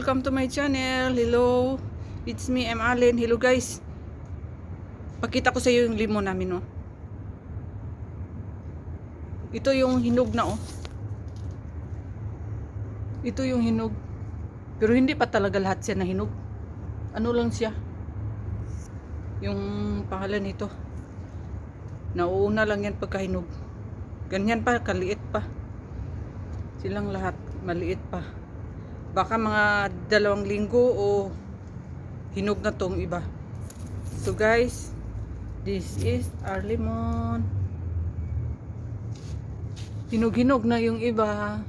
welcome to my channel. Hello, it's me, I'm Allen. Hello guys, pakita ko sa iyo yung limon namin, oh. Ito yung hinog na, oh. Ito yung hinog, pero hindi pa talaga lahat siya na hinog. Ano lang siya, yung pangalan nito, nauuna lang yan pagkahinog. Ganyan pa, kaliit pa silang lahat, maliit pa. Baka mga 2 linggo o hinog na tong iba. So guys, this is our lemon. Hinog-hinog na yung iba.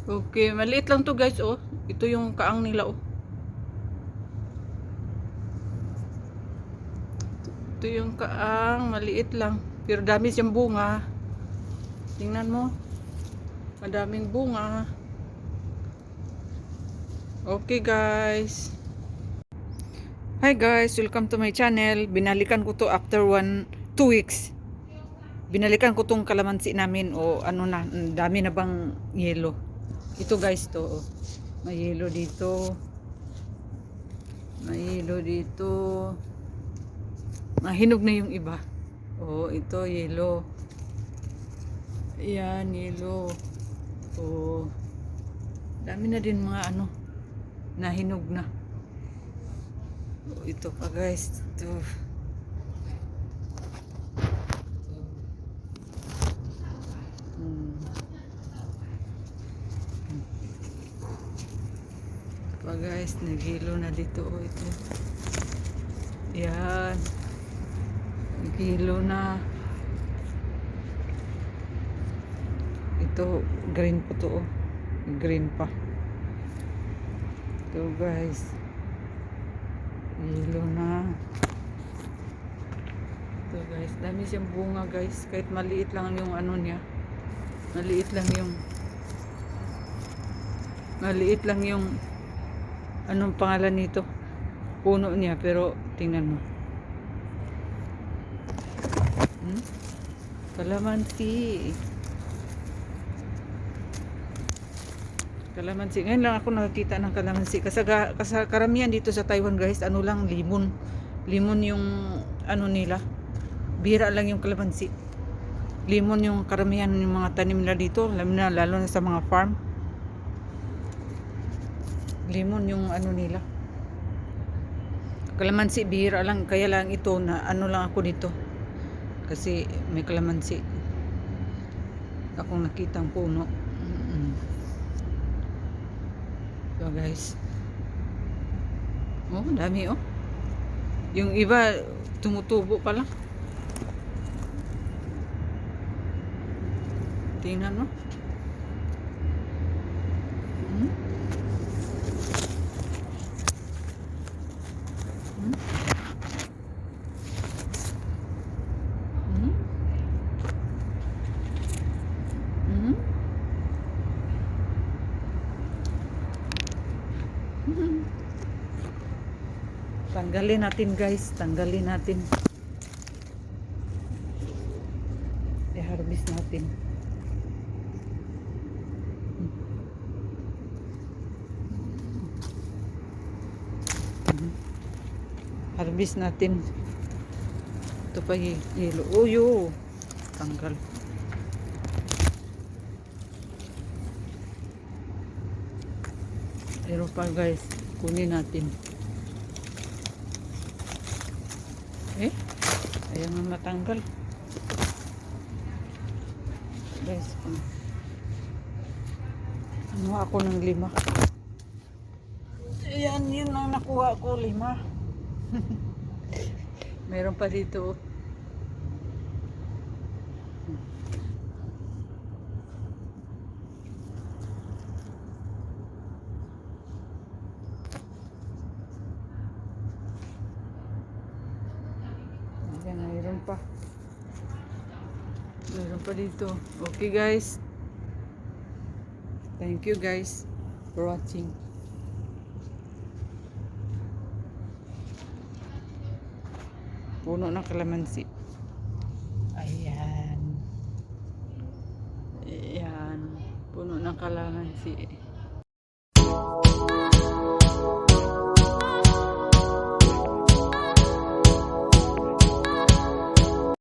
Okay, maliit lang to guys, oh. Ito yung kaang nila, oh. Ito yung kaang, maliit lang. Pero dami siyang bunga. Tingnan mo. Madaming bunga. Okay guys. Hi guys, welcome to my channel. Binalikan ko to after 2 weeks. Binalikan ko tong kalamansi namin, o ano na, dami na bang yelo. Ito guys to, oh. May yelo dito. May yelo dito. Mahinog na yung iba. Oh, ito yelo. Ayan, yelo. Oh. Dami na din mga ano, nahinog na. Oh, ito pa guys. Ito. Ito pa guys, naghilo na dito. Oh, ito. Yan. Naghilo na. Ito, green pa to, oh. Green pa. Ito guys, yelo na. Ito guys, dami siyang bunga guys. Kahit maliit lang yung ano niya, maliit lang yung anong pangalan nito, puno niya. Pero tingnan mo, kalamansi. Kalamansi. Ngayon lang ako nakakita ng kalamansi. Kasi karamihan dito sa Taiwan guys, ano lang, limon. Limon yung ano nila. Bira lang yung kalamansi. Limon yung karamihan yung mga tanim nila dito. Lalo na sa mga farm. Limon yung ano nila. Kalamansi, bira lang. Kaya lang ito na ano lang ako dito. Kasi may kalamansi akong nakitang puno. So guys, oh dami, oh. Yung iba tumutubo pa lang. Tingnan mo. Tanggalin natin guys, tanggalin natin. I-harvest natin. Harvest natin. Ito pa yelo. Uyo, tanggal. Pero pa guys, kunin natin. Ayaw nga matanggal guys. Ano ako ng 5. Ayan, yun ang nakuha ko, 5. Meron pa dito. Ayan, mayroon pa. Meron pa dito. Okay guys. Thank you guys for watching. Puno ng kalamansi. Ayan. Ayan. Puno ng kalamansi.